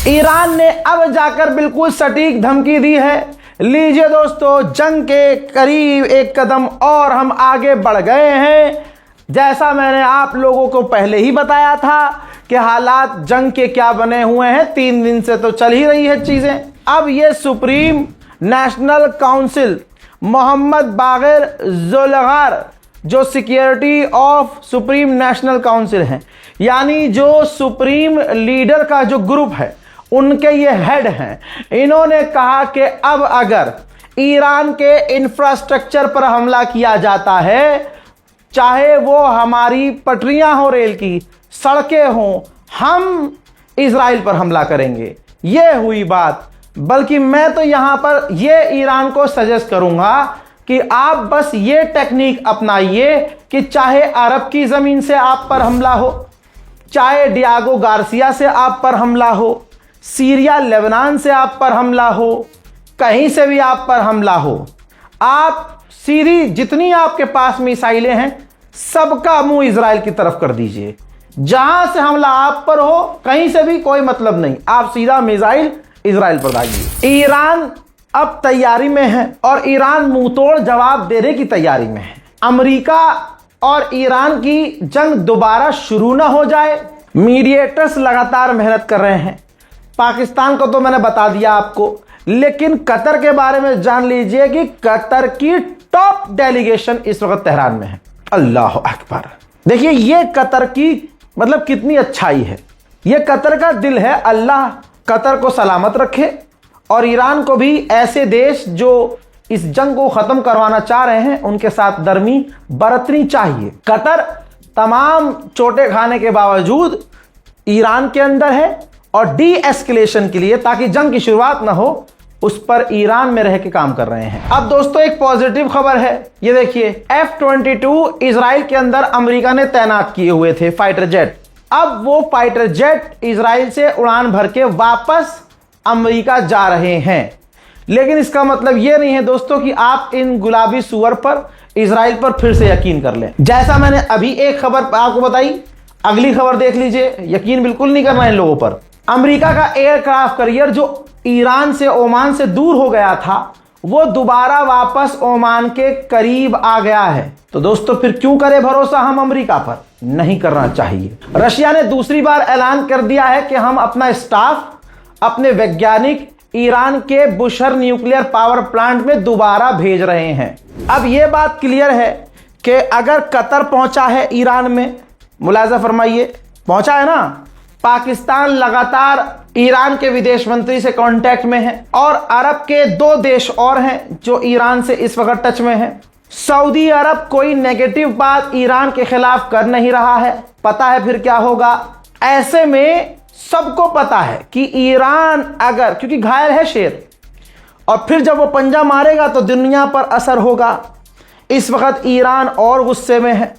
Iran ने अब जाकर बिल्कुल सटीक धमकी दी है। लीजिए दोस्तों, जंग के करीब एक कदम और हम आगे बढ़ गए हैं। जैसा मैंने आप लोगों को पहले ही बताया था कि हालात जंग के क्या बने हुए हैं, 3 दिन से तो चल ही रही है चीजें। अब ये supreme national council Mohammad Bagher Zolghadr जो security of supreme national council हैं, यानी जो सुप्रीम लीडर का जो ग्रुप है, उनके ये हेड हैं। इन्होंने कहा कि अब अगर ईरान के इंफ्रास्ट्रक्चर पर हमला किया जाता है, चाहे वो हमारी पटरियां हो रेल की, सड़कें हों, हम इजराइल पर हमला करेंगे। ये हुई बात। बल्कि मैं तो यहां पर ये ईरान को सजेस्ट करूंगा कि आप बस ये टेक्निक अपनाइए कि चाहे अरब की जमीन से आप पर हमला हो, चाहे डियागो गार्सिया से आप पर हमला हो, सीरिया लेबनान से आप पर हमला हो, कहीं से भी आप पर हमला हो, आप सीधी जितनी आपके पास मिसाइलें हैं सबका मुंह इजराइल की तरफ कर दीजिए। जहां से हमला आप पर हो, कहीं से भी कोई मतलब नहीं, आप सीधा मिसाइल इजराइल पर दागिए। ईरान अब तैयारी में है और ईरान मुंहतोड़ जवाब देने की तैयारी में है। अमेरिका और ईरान की जंग दोबारा शुरू ना हो जाए, मीडिएटर्स लगातार मेहनत कर रहे हैं। पाकिस्तान को तो मैंने बता दिया आपको, लेकिन कतर के बारे में जान लीजिए कि कतर की टॉप डेलीगेशन इस वक्त तेहरान में है। अल्लाह अकबर। देखिए ये कतर की मतलब कितनी अच्छाई है, ये कतर का दिल है। अल्लाह कतर को सलामत रखे और ईरान को भी ऐसे देश जो इस जंग को खत्म करवाना चाह रहे हैं उनके साथ नरमी बरतनी चाहिए। कतर तमाम चोटें खाने के बावजूद ईरान के अंदर है और डी एस्केलेशन के लिए, ताकि जंग की शुरुआत ना हो, उस पर ईरान में रह के काम कर रहे हैं। अब दोस्तों एक पॉजिटिव खबर है, ये देखिए F-22 इजराइल के अंदर अमेरिका ने तैनात किए हुए थे फाइटर जेट। अब वो फाइटर जेट इजराइल से उड़ान भर के वापस अमेरिका जा रहे हैं। लेकिन इसका मतलब ये नहीं है दोस्तों कि आप इन गुलाबी सुअर पर, इजराइल पर फिर से यकीन कर लें। जैसा मैंने अभी एक खबर आपको बताई, अगली खबर देख लीजिए। यकीन बिल्कुल नहीं करना इन लोगों पर। अमेरिका का एयरक्राफ्ट कैरियर जो ईरान से, ओमान से दूर हो गया था, वो दोबारा वापस ओमान के करीब आ गया है। तो दोस्तों फिर क्यों करें भरोसा हम अमेरिका पर? नहीं करना चाहिए। रशिया ने दूसरी बार ऐलान कर दिया है कि हम अपना स्टाफ, अपने वैज्ञानिक ईरान के बुशहर न्यूक्लियर पावर प्लांट में दोबारा भेज रहे हैं। अब यह बात क्लियर है कि अगर कतर पहुंचा है ईरान में, मुलाजा फरमाइए, पहुंचा है ना। पाकिस्तान लगातार ईरान के विदेश मंत्री से कांटेक्ट में है और अरब के 2 देश और हैं जो ईरान से इस वक्त टच में हैं। सऊदी अरब कोई नेगेटिव बात ईरान के खिलाफ कर नहीं रहा है। पता है फिर क्या होगा? ऐसे में सबको पता है कि ईरान अगर, क्योंकि घायल है शेर, और फिर जब वो पंजा मारेगा तो दुनिया पर असर होगा। इस वक्त ईरान और गुस्से में है।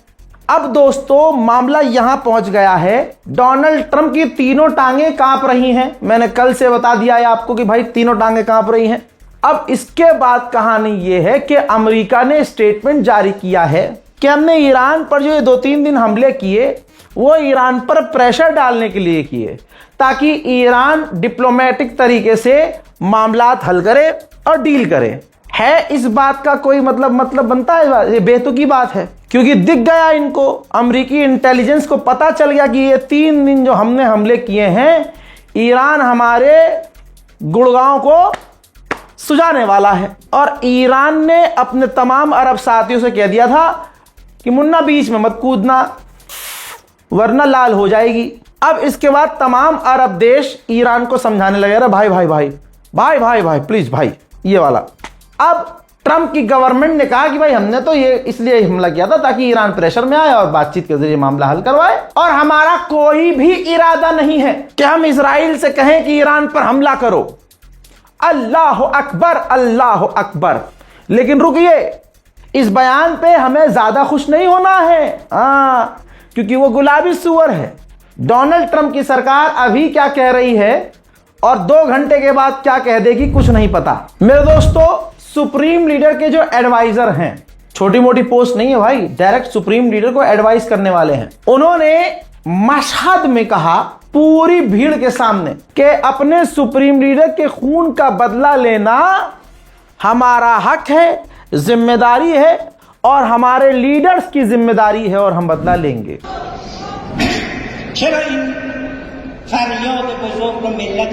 अब दोस्तों मामला यहां पहुंच गया है, डोनाल्ड ट्रंप की तीनों टांगें कांप रही हैं। मैंने कल से बता दिया है आपको कि भाई तीनों टांगें कांप रही हैं। अब इसके बाद कहानी यह है कि अमेरिका ने स्टेटमेंट जारी किया है कि हमने ईरान पर जो 2-3 दिन हमले किए वो ईरान पर प्रेशर डालने के लिए किए, ताकि ईरान डिप्लोमेटिक तरीके से मामलात हल करे और डील करे। है इस बात का कोई मतलब बनता है? ये बेतुकी बात है, क्योंकि दिख गया इनको, अमेरिकी इंटेलिजेंस को पता चल गया कि ये 3 दिन जो हमने हमले किए हैं, ईरान हमारे गुड़गांव को सुझाने वाला है। और ईरान ने अपने तमाम अरब साथियों से कह दिया था कि मुन्ना बीच में मत कूदना वरना लाल हो जाएगी। अब इसके बाद तमाम अरब देश ईरान को समझाने लगे, अरे भाई भाई भाई भाई भाई भाई प्लीज भाई, ये वाला। अब ट्रंप की गवर्नमेंट ने कहा कि भाई हमने तो ये इसलिए हमला किया था ताकि ईरान प्रेशर में आए और बातचीत के जरिए मामला हल करवाए, और हमारा कोई भी इरादा नहीं है कि हम इजराइल से कहें कि ईरान पर हमला करो। अल्लाह अकबर, अल्लाह अकबर। लेकिन रुकिए, इस बयान पे हमें ज्यादा खुश नहीं होना है, क्योंकि वो गुलाबी सुअर है। डोनाल्ड ट्रंप की सरकार अभी क्या कह रही है और 2 घंटे के बाद क्या कह देगी कुछ नहीं पता। मेरे दोस्तों, सुप्रीम लीडर के जो एडवाइजर हैं, छोटी मोटी पोस्ट नहीं है भाई, डायरेक्ट सुप्रीम लीडर को एडवाइस करने वाले हैं, उन्होंने मशहद में कहा पूरी भीड़ के सामने कि अपने सुप्रीम लीडर के खून का बदला लेना हमारा हक है, जिम्मेदारी है और हमारे लीडर्स की जिम्मेदारी है और हम बदला लेंगे। चलो इन फरियाद बुजुर्ग को मिल्लत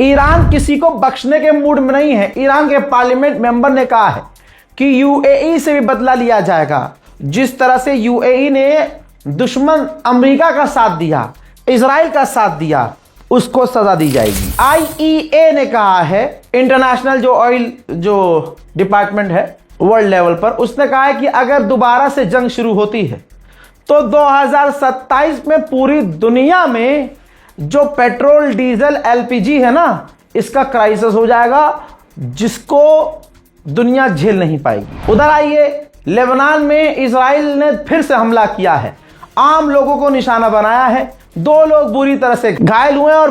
ईरान किसी को बख्शने के मूड में नहीं है। ईरान के पार्लियामेंट मेंबर ने कहा है कि यूएई से भी बदला लिया जाएगा। जिस तरह से यूएई ने दुश्मन अमेरिका का साथ दिया, इजराइल का साथ दिया, उसको सजा दी जाएगी। आईईए ने कहा है, इंटरनेशनल जो ऑयल जो डिपार्टमेंट है वर्ल्ड लेवल पर, उसने कहा है कि अगर दोबारा से जंग शुरू होती है तो 2027 में पूरी दुनिया में जो पेट्रोल, डीजल, एलपीजी है ना, इसका क्राइसिस हो जाएगा जिसको दुनिया झेल नहीं पाएगी। उधर आइए, लेबनान में इजराइल ने फिर से हमला किया है, आम लोगों को निशाना बनाया है, 2 लोग बुरी तरह से घायल हुए और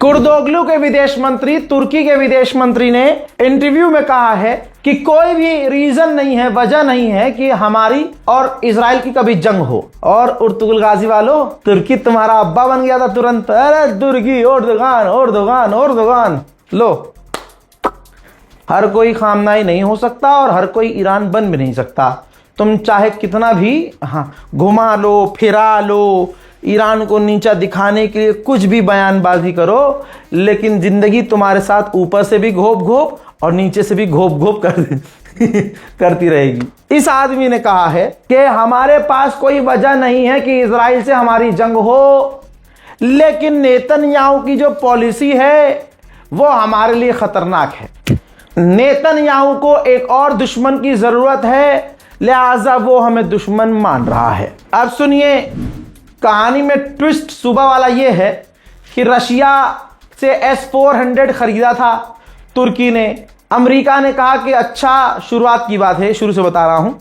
कुर्दोगलू के विदेश मंत्री, तुर्की के विदेश मंत्री ने इंटरव्यू में कहा है कि कोई भी रीजन नहीं है, वजह नहीं है कि हमारी और इजराइल की कभी जंग हो। और उर्तुगल गाजी वालों, तुर्की तुम्हारा अब्बा बन गया था तुरंत। अरे तुर्की, ओर्दोगान ओर्दोगान ओर्दोगान। लो, हर कोई खामनाई नहीं हो सकता और हर कोई ईरान बन भी नहीं सकता। तुम चाहे कितना भी घुमा लो, फिरा लो, ईरान को नीचा दिखाने के लिए कुछ भी बयानबाजी करो, लेकिन जिंदगी तुम्हारे साथ ऊपर से भी घोप घोप और नीचे से भी घोप घोप करती रहेगी। इस आदमी ने कहा है कि हमारे पास कोई वजह नहीं है कि इजराइल से हमारी जंग हो, लेकिन नेतन्याहू की जो पॉलिसी है वो हमारे लिए खतरनाक है। नेतन्याहू को एक और दुश्मन की जरूरत है, लिहाजा वो हमें दुश्मन मान रहा है। अब सुनिए, कहानी में ट्विस्ट सुबह वाला ये है कि रशिया से S-400 खरीदा था तुर्की ने। अमेरिका ने कहा कि अच्छा, शुरुआत की बात है, शुरू से बता रहा हूं,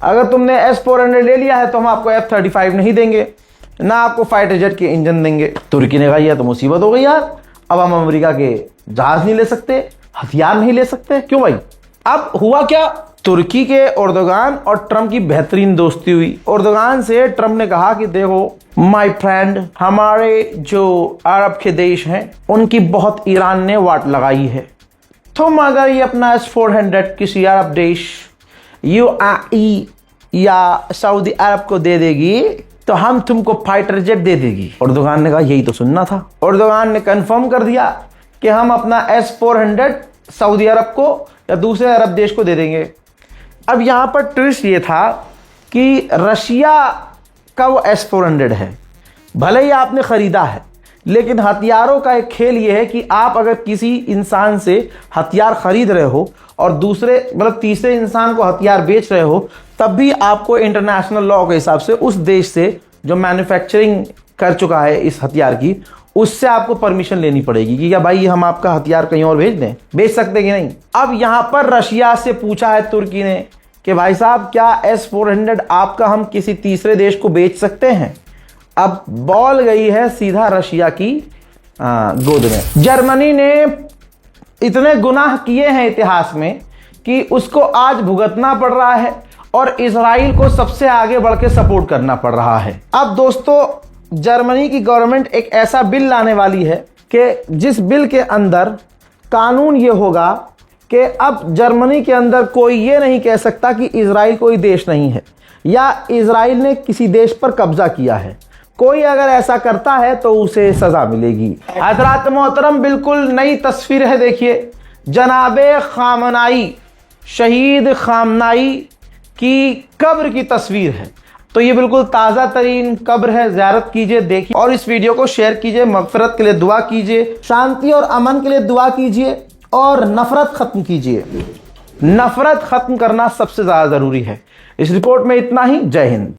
अगर तुमने S-400 ले लिया है तो हम आपको F-35 नहीं देंगे, ना आपको फाइटर जेट के इंजन देंगे। तुर्की ने कहा यह तो मुसीबत हो गई यार, अब हम अमेरिका के जहाज नहीं ले सकते, हथियार नहीं ले सकते। क्यों भाई? अब हुआ क्या, तुर्की के एर्दोगान और ट्रम्प की बेहतरीन दोस्ती हुई। एर्दोगान से ट्रम्प ने कहा कि देखो माय फ्रेंड, हमारे जो अरब के देश हैं उनकी बहुत ईरान ने वाट लगाई है, तुम अगर ये अपना S-400 किसी अरब देश यूएई या सऊदी अरब को दे देगी तो हम तुमको फाइटर जेट दे देगी। एर्दोगान ने कहा यही तो सुनना था। एर्दोगान ने कंफर्म कर दिया कि हम अपना S-400 सऊदी अरब को या दूसरे अरब देश को दे देंगे। अब यहां पर ट्विस्ट ये था कि रशिया का वो S-400 है, भले ही आपने खरीदा है, लेकिन हथियारों का एक खेल ये है कि आप अगर किसी इंसान से हथियार खरीद रहे हो और दूसरे मतलब तीसरे इंसान को हथियार बेच रहे हो, तब भी आपको इंटरनेशनल लॉ के हिसाब से उस देश से जो मैन्युफैक्चरिंग कर चुका है इस हथियार की, उससे आपको परमिशन लेनी पड़ेगी कि क्या भाई हम आपका हथियार कहीं और भेज दें, बेच सकते कि नहीं। अब यहां पर रशिया से पूछा है तुर्की ने कि भाई साहब क्या S-400 आपका हम किसी तीसरे देश को बेच सकते हैं। अब बॉल गई है सीधा रशिया की गोद में। जर्मनी ने इतने गुनाह किए हैं इतिहास में कि उसको आज भुगतना पड़ रहा है और इजराइल को सबसे आगे बढ़ के सपोर्ट करना पड़ रहा है। अब दोस्तों, जर्मनी की गवर्नमेंट एक ऐसा बिल लाने वाली है कि जिस बिल के अंदर कानून ये होगा कि अब जर्मनी के अंदर कोई ये नहीं कह सकता कि इजराइल कोई देश नहीं है या इजराइल ने किसी देश पर कब्जा किया है। कोई अगर ऐसा करता है तो उसे सजा मिलेगी। हज़रात मोहतरम, बिल्कुल नई तस्वीर है, देखिए जनाबे खामनाई, शहीद खामनाई की कब्र की तस्वीर है। तो ये बिल्कुल ताज़ा तरीन कब्र है, ज़ियारत कीजिए, देखिए और इस वीडियो को शेयर कीजिए, मग़फ़िरत के लिए दुआ कीजिए, शांति और अमन के लिए दुआ कीजिए और नफ़रत ख़त्म कीजिए। नफ़रत ख़त्म करना सबसे ज़्यादा ज़रूरी है। इस रिपोर्ट में इतना ही। जय हिंद।